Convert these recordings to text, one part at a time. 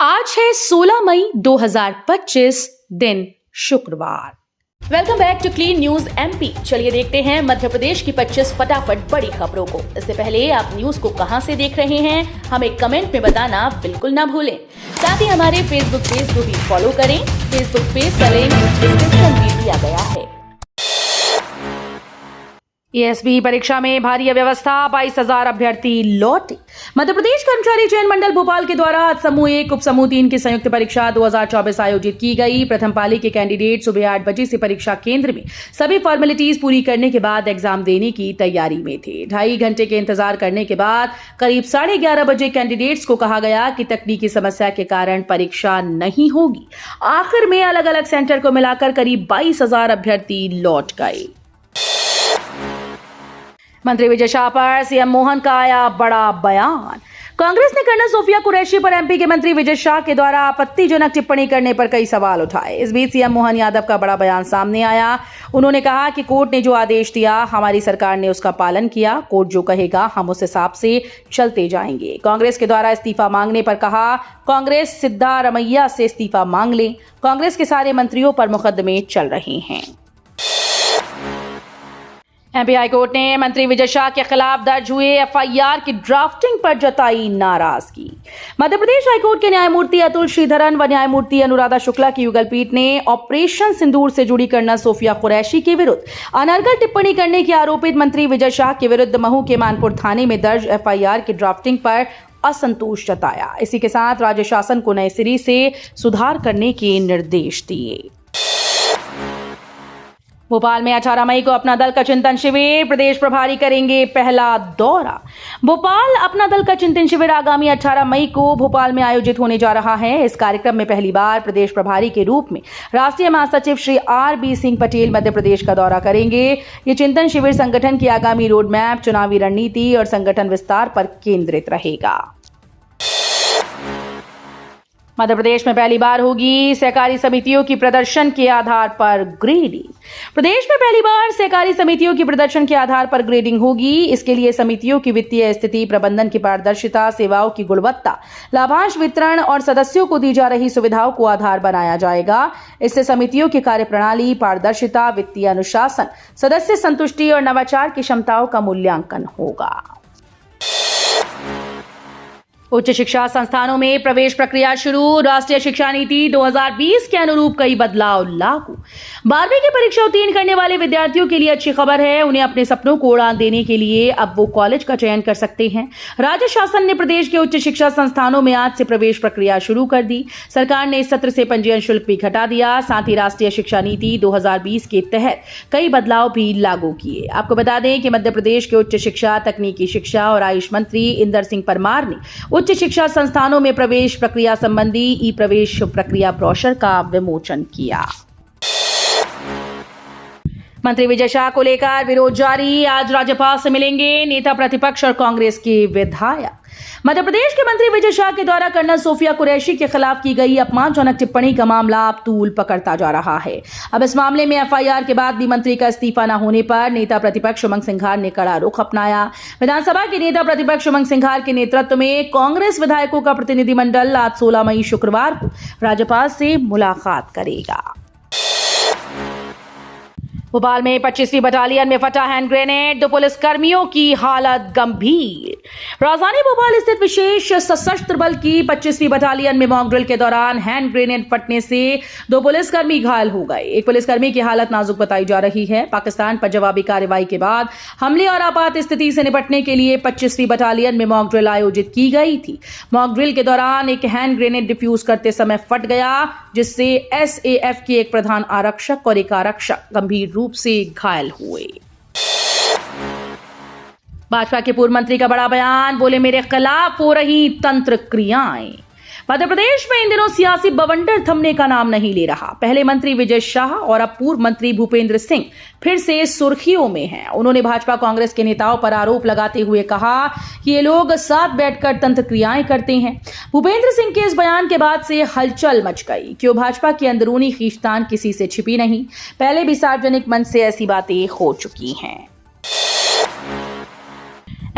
आज है 16 मई 2025 दिन शुक्रवार। Welcome back to clean news MP. चलिए देखते हैं मध्य प्रदेश की 25 फटाफट बड़ी खबरों को। इससे पहले आप न्यूज को कहां से देख रहे हैं हमें कमेंट में बताना बिल्कुल ना भूलें। साथ ही हमारे फेसबुक पेज को भी फॉलो करें। फेसबुक पेज का लिंक डिस्क्रिप्शन में दिया गया है। एएसबी परीक्षा में भारी अव्यवस्था, 22,000 अभ्यर्थी लौटे। मध्य प्रदेश कर्मचारी चयन मंडल भोपाल के द्वारा आज समूह 1 उप समूह 3 की संयुक्त परीक्षा 2024 आयोजित की गई। प्रथम पाली के कैंडिडेट सुबह 8 बजे से परीक्षा केंद्र में सभी फॉर्मेलिटीज पूरी करने के बाद एग्जाम देने की तैयारी में थे। 2.5 घंटे के इंतजार करने के बाद करीब 11:30 बजे कैंडिडेट्स को कहा गया कि तकनीकी समस्या के कारण परीक्षा नहीं होगी। आखिर में अलग अलग सेंटर को मिलाकर करीब 22,000 अभ्यर्थी लौट गए। मंत्री विजय शाह पर सीएम मोहन का आया बड़ा बयान। कांग्रेस ने कर्नल सोफिया कुरैशी पर एमपी के मंत्री विजय शाह के द्वारा आपत्तिजनक टिप्पणी करने पर कई सवाल उठाए। इस बीच सीएम मोहन यादव का बड़ा बयान सामने आया। उन्होंने कहा कि कोर्ट ने जो आदेश दिया हमारी सरकार ने उसका पालन किया। कोर्ट जो कहेगा हम उस हिसाब से चलते जाएंगे। कांग्रेस के द्वारा इस्तीफा मांगने पर कहा कांग्रेस सिद्धारमैया से इस्तीफा मांग ले। कांग्रेस के सारे मंत्रियों पर मुकदमे चल रहे हैं। एमपी हाईकोर्ट ने मंत्री विजय शाह के खिलाफ दर्ज हुए एफआईआर की ड्राफ्टिंग पर जताई नाराजगी। मध्य प्रदेश हाईकोर्ट के न्यायमूर्ति अतुल श्रीधरन व न्यायमूर्ति अनुराधा शुक्ला की युगल पीठ ने ऑपरेशन सिंदूर से जुड़ी कर्नल सोफिया कुरैशी के विरुद्ध अनर्गल टिप्पणी करने के आरोपित मंत्री विजय शाह के विरुद्ध महू के मानपुर थाने में दर्ज एफआईआर की ड्राफ्टिंग पर असंतोष जताया। इसी के साथ राज्य शासन को नए सिरे से सुधार करने के निर्देश दिए। भोपाल में 18 मई को अपना दल का चिंतन शिविर, प्रदेश प्रभारी करेंगे पहला दौरा। भोपाल अपना दल का चिंतन शिविर आगामी 18 मई को भोपाल में आयोजित होने जा रहा है। इस कार्यक्रम में पहली बार प्रदेश प्रभारी के रूप में राष्ट्रीय महासचिव श्री आर.बी. सिंह पटेल मध्य प्रदेश का दौरा करेंगे। ये चिंतन शिविर संगठन की आगामी रोड मैप, चुनावी रणनीति और संगठन विस्तार पर केंद्रित रहेगा। मध्य प्रदेश में पहली बार होगी सहकारी समितियों की प्रदर्शन के आधार पर ग्रेडिंग। प्रदेश में पहली बार सहकारी समितियों की प्रदर्शन के आधार पर ग्रेडिंग होगी। इसके लिए समितियों की वित्तीय स्थिति, प्रबंधन की पारदर्शिता, सेवाओं की गुणवत्ता, लाभांश वितरण और सदस्यों को दी जा रही सुविधाओं को आधार बनाया जाएगा। इससे समितियों की कार्यप्रणाली, पारदर्शिता, वित्तीय अनुशासन, सदस्य संतुष्टि और नवाचार की क्षमताओं का मूल्यांकन होगा। उच्च शिक्षा संस्थानों में प्रवेश प्रक्रिया शुरू, राष्ट्रीय शिक्षा नीति 2020 के अनुरूप कई बदलाव लागू। 12वीं की परीक्षा उत्तीर्ण करने वाले विद्यार्थियों के लिए अच्छी खबर है। उन्हें अपने सपनों को उड़ान देने के लिए अब वो कॉलेज का चयन कर सकते हैं। राज्य शासन ने प्रदेश के उच्च शिक्षा संस्थानों में आज से प्रवेश प्रक्रिया शुरू कर दी। सरकार ने इस सत्र से पंजीयन शुल्क भी घटा दिया। साथ ही राष्ट्रीय शिक्षा नीति 2020 के तहत कई बदलाव भी लागू किए। आपको बता दें कि मध्य प्रदेश के उच्च शिक्षा, तकनीकी शिक्षा और आयुष मंत्री इंदर सिंह परमार ने उच्च शिक्षा संस्थानों में प्रवेश प्रक्रिया संबंधी ई प्रवेश प्रक्रिया ब्रोशर का विमोचन किया। मंत्री विजय शाह को लेकर विरोध जारी, आज राज्यपाल से मिलेंगे नेता प्रतिपक्ष और कांग्रेस के विधायक। मध्य प्रदेश के मंत्री विजय शाह के द्वारा कर्नल सोफिया कुरैशी के खिलाफ की गई अपमानजनक टिप्पणी का मामला अब तूल पकड़ता जा रहा है। अब इस मामले में एफआईआर के बाद भी मंत्री का इस्तीफा न होने पर नेता प्रतिपक्ष उमंग सिंघार ने कड़ा रुख अपनाया। विधानसभा के नेता प्रतिपक्ष उमंग सिंघार के नेतृत्व में कांग्रेस विधायकों का प्रतिनिधिमंडल आज 16 मई शुक्रवार को राज्यपाल से मुलाकात करेगा। भोपाल में 25वीं बटालियन में फटा हैंड ग्रेनेड, 2 पुलिसकर्मियों की हालत गंभीर। राजधानी भोपाल स्थित विशेष सशस्त्र बल की 25वीं बटालियन में मॉक ड्रिल के दौरान हैंड ग्रेनेड फटने से 2 पुलिसकर्मी घायल हो गए। एक पुलिसकर्मी की हालत नाजुक बताई जा रही है। पाकिस्तान पर जवाबी कार्रवाई के बाद हमले और आपात स्थिति से निपटने के लिए 25वीं बटालियन में मॉक ड्रिल आयोजित की गई थी। मॉक ड्रिल के दौरान एक हैंड ग्रेनेड डिफ्यूज करते समय फट गया, जिससे एसएएफ के एक प्रधान आरक्षक और एक आरक्षक गंभीर रूप से घायल हुए। भाजपा के पूर्व मंत्री का बड़ा बयान, बोले मेरे खिलाफ हो रही तंत्र क्रियाएं। मध्य प्रदेश में इन दिनों सियासी बवंडर थमने का नाम नहीं ले रहा। पहले मंत्री विजय शाह और अब पूर्व मंत्री भूपेंद्र सिंह फिर से सुर्खियों में हैं। उन्होंने भाजपा कांग्रेस के नेताओं पर आरोप लगाते हुए कहा कि ये लोग साथ बैठकर तंत्र क्रियाएं करते हैं। भूपेंद्र सिंह के इस बयान के बाद से हलचल मच गई। क्यों भाजपा की अंदरूनी खींचतान किसी से छिपी नहीं, पहले भी सार्वजनिक मंच से ऐसी बातें हो चुकी हैं।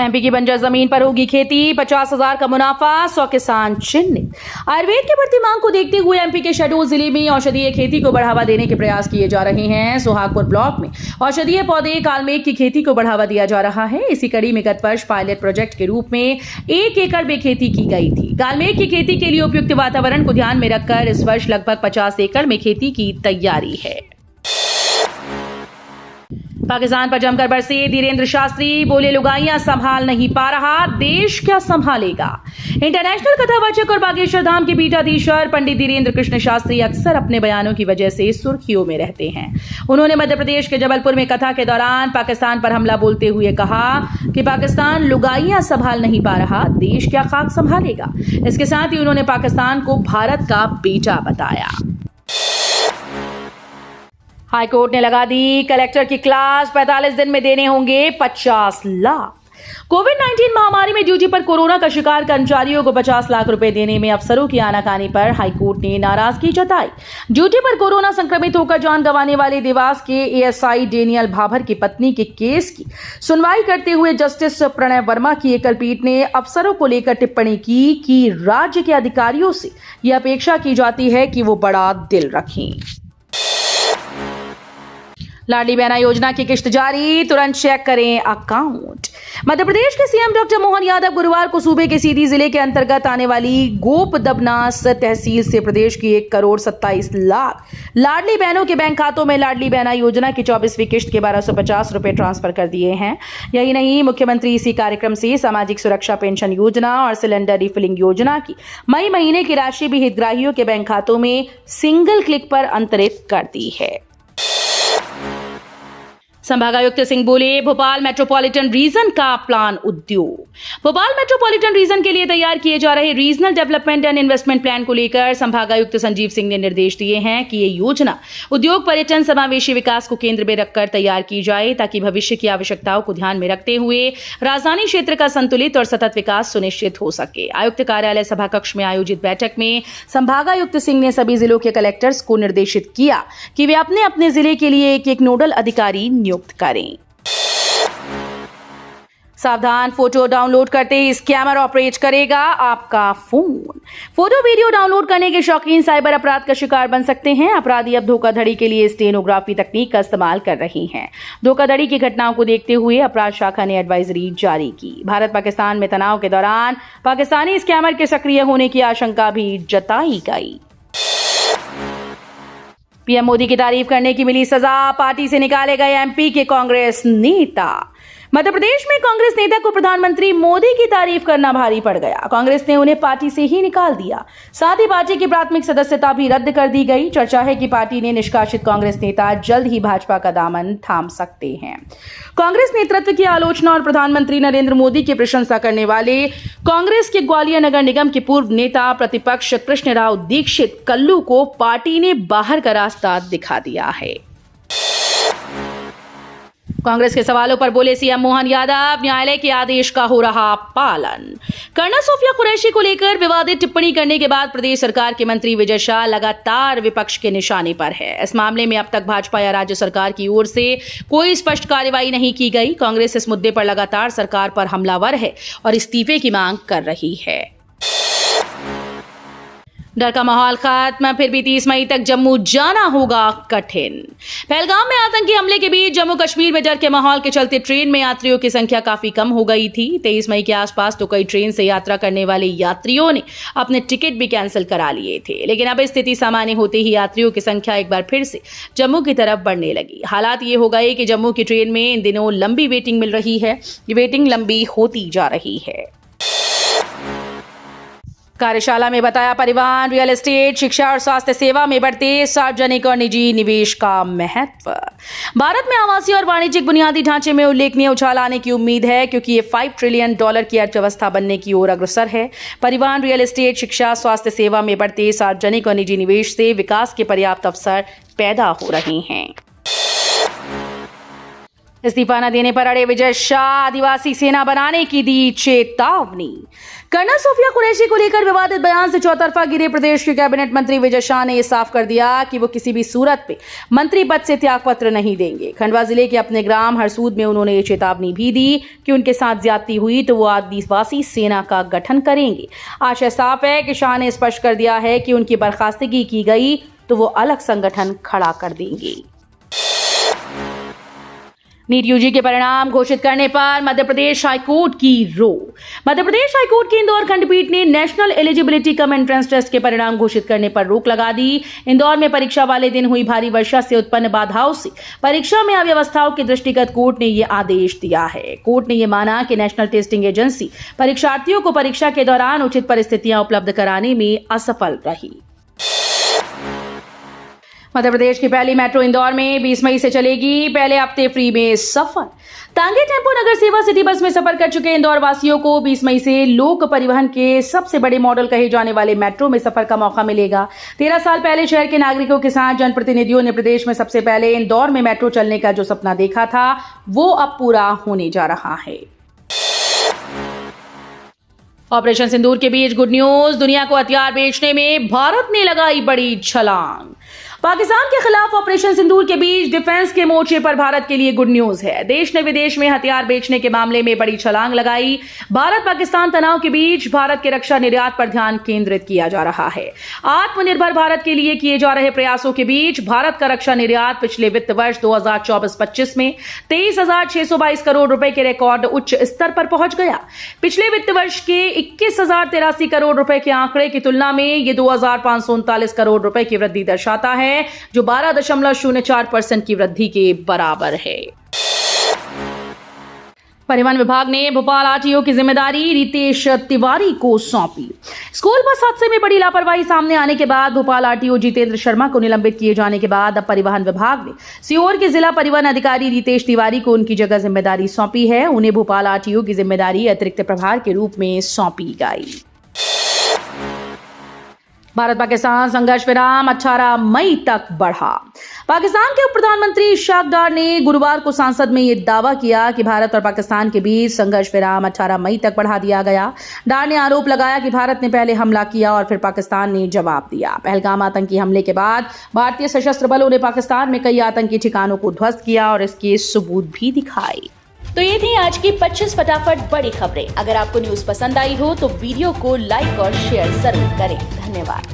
एमपी की बंजर जमीन पर होगी खेती, 50,000 का मुनाफा, 100 किसान चिन्हित। आयुर्वेद की बढ़ती मांग को देखते हुए एमपी के शहडोल जिले में औषधीय खेती को बढ़ावा देने के प्रयास किए जा रहे हैं। सुहागपुर ब्लॉक में औषधीय पौधे कालमेघ की खेती को बढ़ावा दिया जा रहा है। इसी कड़ी में गत वर्ष पायलट प्रोजेक्ट के रूप में 1 एकड़ में खेती की गई थी। कालमेघ की खेती के लिए उपयुक्त वातावरण को ध्यान में रखकर इस वर्ष लगभग 50 एकड़ में खेती की तैयारी है। पाकिस्तान पर जमकर बरसे धीरेन्द्र शास्त्री, बोले लुगाइयां संभाल नहीं पा रहा, देश क्या संभालेगा। इंटरनेशनल कथावाचक और बागेश्वर धाम के पीठाधीश्वर पंडित धीरेन्द्र कृष्ण शास्त्री अक्सर अपने बयानों की वजह से सुर्खियों में रहते हैं। उन्होंने मध्य प्रदेश के जबलपुर में कथा के दौरान पाकिस्तान पर हमला बोलते हुए कहा कि पाकिस्तान लुगाइयां संभाल नहीं पा रहा, देश क्या खाक संभालेगा। इसके साथ ही उन्होंने पाकिस्तान को भारत का बेटा बताया। हाईकोर्ट ने लगा दी कलेक्टर की क्लास, 45 दिन में देने होंगे 50 लाख। कोविड-19 महामारी में ड्यूटी पर कोरोना का शिकार कर्मचारियों को 50 लाख रुपए देने में अफसरों की आनाकानी पर हाईकोर्ट ने नाराजगी जताई। ड्यूटी पर कोरोना संक्रमित होकर जान गंवाने वाले देवास के एएसआई डेनियल भाभर की पत्नी के केस की सुनवाई करते हुए जस्टिस प्रणय वर्मा की एकल पीठ ने अफसरों को लेकर टिप्पणी की कि राज्य के अधिकारियों से यह अपेक्षा की जाती है कि वो बड़ा दिल रखें। लाडली बहना योजना की किश्त जारी, तुरंत चेक करें अकाउंट। मध्य प्रदेश के सीएम डॉक्टर मोहन यादव गुरुवार को सूबे के सीधी जिले के अंतर्गत आने वाली गोपदबनास तहसील से प्रदेश की 1 करोड़ 27 लाख लाडली बहनों के बैंक खातों में लाडली बहना योजना की 24वीं किश्त के 1250 रुपए ट्रांसफर कर दिए हैं। यही नहीं, मुख्यमंत्री इसी कार्यक्रम से सामाजिक सुरक्षा पेंशन योजना और सिलेंडर रिफिलिंग योजना की मई महीने की राशि भी हितग्राहियों के बैंक खातों में सिंगल क्लिक पर अंतरित कर दी है। संभागायुक्त सिंह बोले, भोपाल मेट्रोपॉलिटन रीजन का प्लान उद्योग। भोपाल मेट्रोपॉलिटन रीजन के लिए तैयार किए जा रहे regional development and investment plan को लेकर संभागायुक्त संजीव सिंह ने निर्देश दिए हैं कि ये योजना उद्योग, पर्यटन, समावेशी विकास को केंद्र में रखकर तैयार की जाए ताकि भविष्य की आवश्यकताओं को ध्यान में रखते हुए राजधानी क्षेत्र का संतुलित और सतत विकास सुनिश्चित हो सके। आयुक्त कार्यालय सभा कक्ष में आयोजित बैठक में संभागायुक्त सिंह ने सभी जिलों के कलेक्टर्स को निर्देशित किया कि वे अपने अपने जिले के लिए एक नोडल अधिकारी नियुक्त करें। सावधान, फोटो डाउनलोड करते ही स्कैमर ऑपरेट करेगा आपका फोन। फोटो वीडियो डाउनलोड करने के शौकीन साइबर अपराध का शिकार बन सकते हैं। अपराधी अब धोखाधड़ी के लिए स्टेनोग्राफी तकनीक का इस्तेमाल कर रही हैं। धोखाधड़ी की घटनाओं को देखते हुए अपराध शाखा ने एडवाइजरी जारी की। भारत पाकिस्तान में तनाव के दौरान पाकिस्तानी स्कैमर के सक्रिय होने की आशंका भी जताई गई। पीएम मोदी की तारीफ करने की मिली सजा, पार्टी से निकाले गए एमपी के कांग्रेस नेता। मध्य प्रदेश में कांग्रेस नेता को प्रधानमंत्री मोदी की तारीफ करना भारी पड़ गया। कांग्रेस ने उन्हें पार्टी से ही निकाल दिया। साथ ही पार्टी की प्राथमिक सदस्यता भी रद्द कर दी गई। चर्चा है कि पार्टी ने निष्कासित कांग्रेस नेता जल्द ही भाजपा का दामन थाम सकते हैं। कांग्रेस नेतृत्व की आलोचना और प्रधानमंत्री नरेंद्र मोदी की प्रशंसा करने वाले कांग्रेस के ग्वालियर नगर निगम के पूर्व नेता प्रतिपक्ष कृष्णराव दीक्षित कल्लू को पार्टी ने बाहर का रास्ता दिखा दिया है। कांग्रेस के सवालों पर बोले सीएम मोहन यादव, न्यायालय के आदेश का हो रहा पालन। कर्नल सोफिया कुरैशी को लेकर विवादित टिप्पणी करने के बाद प्रदेश सरकार के मंत्री विजय शाह लगातार विपक्ष के निशाने पर है। इस मामले में अब तक भाजपा या राज्य सरकार की ओर से कोई स्पष्ट कार्रवाई नहीं की गई। कांग्रेस इस मुद्दे पर लगातार सरकार पर हमलावर है और इस्तीफे की मांग कर रही है। डर का माहौल खत्म, फिर भी 30 मई तक जम्मू जाना होगा कठिन। पहलगाम में आतंकी हमले के बीच जम्मू कश्मीर में डर के माहौल के चलते ट्रेन में यात्रियों की संख्या काफी कम हो गई थी। 23 मई के आसपास तो कई ट्रेन से यात्रा करने वाले यात्रियों ने अपने टिकट भी कैंसिल करा लिए थे, लेकिन अब स्थिति सामान्य होते ही यात्रियों की संख्या एक बार फिर से जम्मू की तरफ बढ़ने लगी। हालात ये हो गए कि जम्मू की ट्रेन में इन दिनों लंबी वेटिंग मिल रही है। ये वेटिंग लंबी होती जा रही है। कार्यशाला में बताया परिवहन, रियल एस्टेट, शिक्षा और स्वास्थ्य सेवा में बढ़ते सार्वजनिक और निजी निवेश का महत्व। भारत में आवासीय और वाणिज्यिक बुनियादी ढांचे में उल्लेखनीय उछाल आने की उम्मीद है क्योंकि ये $5 ट्रिलियन की अर्थव्यवस्था बनने की ओर अग्रसर है। परिवहन, रियल एस्टेट, शिक्षा, स्वास्थ्य सेवा में बढ़ते सार्वजनिक और निजी निवेश से विकास के पर्याप्त अवसर पैदा हो रहे हैं। इस्तीफा न देने पर अड़े विजय शाह, आदिवासी सेना बनाने की दी चेतावनी। कर्नल सोफिया कुरैशी को लेकर विवादित बयान से चौतरफा गिरे प्रदेश के कैबिनेट मंत्री विजय शाह ने यह साफ कर दिया कि वो किसी भी सूरत में मंत्री पद से त्यागपत्र नहीं देंगे। खंडवा जिले के अपने ग्राम हरसूद में उन्होंने ये चेतावनी भी दी कि उनके साथ ज्यादती हुई तो वो आदिवासी सेना का गठन करेंगे। आशय साफ है कि शाह ने स्पष्ट कर दिया है कि उनकी बर्खास्तगी की गई तो वो अलग संगठन खड़ा कर देंगे। नीट यूजी के परिणाम घोषित करने पर मध्य प्रदेश हाईकोर्ट की रोक। मध्य प्रदेश हाईकोर्ट की इंदौर खंडपीठ ने national eligibility cum entrance test के परिणाम घोषित करने पर रोक लगा दी। इंदौर में परीक्षा वाले दिन हुई भारी वर्षा से उत्पन्न बाधाओं से परीक्षा में अव्यवस्थाओं के दृष्टिगत कोर्ट ने यह आदेश दिया है। कोर्ट ने यह माना कि नेशनल टेस्टिंग एजेंसी परीक्षार्थियों को परीक्षा के दौरान उचित परिस्थितियां उपलब्ध कराने में असफल रही। मध्य प्रदेश की पहली मेट्रो इंदौर में 20 मई से चलेगी। पहले हफ्ते फ्री में सफर। तांगे टेम्पो नगर सेवा सिटी बस में सफर कर चुके इंदौर वासियों को 20 मई से लोक परिवहन के सबसे बड़े मॉडल कहे जाने वाले मेट्रो में सफर का मौका मिलेगा। 13 साल पहले शहर के नागरिकों के साथ जनप्रतिनिधियों ने प्रदेश में सबसे पहले इंदौर में मेट्रो चलने का जो सपना देखा था वो अब पूरा होने जा रहा है। ऑपरेशन सिंदूर के बीच गुड न्यूज। दुनिया को हथियार बेचने में भारत ने लगाई बड़ी छलांग। पाकिस्तान के खिलाफ ऑपरेशन सिंदूर के बीच डिफेंस के मोर्चे पर भारत के लिए गुड न्यूज है। देश ने विदेश में हथियार बेचने के मामले में बड़ी छलांग लगाई। भारत पाकिस्तान तनाव के बीच भारत के रक्षा निर्यात पर ध्यान केंद्रित किया जा रहा है। आत्मनिर्भर भारत के लिए किए जा रहे प्रयासों के बीच भारत का रक्षा निर्यात पिछले वित्त वर्ष 2024-25 में 23,622 करोड़ रुपए के रिकॉर्ड उच्च स्तर पर पहुंच गया। पिछले वित्त वर्ष के 21,083 करोड़ रुपए के आंकड़े की तुलना में ये 2,539 करोड़ रुपए की वृद्धि दर्शाता है, जो 12.04% की वृद्धि के बराबर है। परिवहन विभाग ने भोपाल आरटीओ की जिम्मेदारी रितेश तिवारी को सौंपी। स्कूल बस हादसे में बड़ी लापरवाही सामने आने के बाद भोपाल आरटीओ जितेंद्र शर्मा को निलंबित किए जाने के बाद अब परिवहन विभाग ने सीहोर के जिला परिवहन अधिकारी रितेश तिवारी को उनकी जगह जिम्मेदारी सौंपी है। उन्हें भोपाल आरटीओ की जिम्मेदारी अतिरिक्त प्रभार के रूप में सौंपी गई। भारत पाकिस्तान संघर्ष विराम 18 मई तक बढ़ा। पाकिस्तान के उप प्रधानमंत्री इशाक डार ने गुरुवार को संसद में यह दावा किया कि भारत और पाकिस्तान के बीच संघर्ष विराम 18 मई तक बढ़ा दिया गया। डार ने आरोप लगाया कि भारत ने पहले हमला किया और फिर पाकिस्तान ने जवाब दिया। पहलगाम आतंकी हमले के बाद भारतीय सशस्त्र बलों ने पाकिस्तान में कई आतंकी ठिकानों को ध्वस्त किया और इसके सबूत भी दिखाए। तो ये थी आज की 25 फटाफट बड़ी खबरें। अगर आपको न्यूज पसंद आई हो तो वीडियो को लाइक और शेयर जरूर करें। धन्यवाद।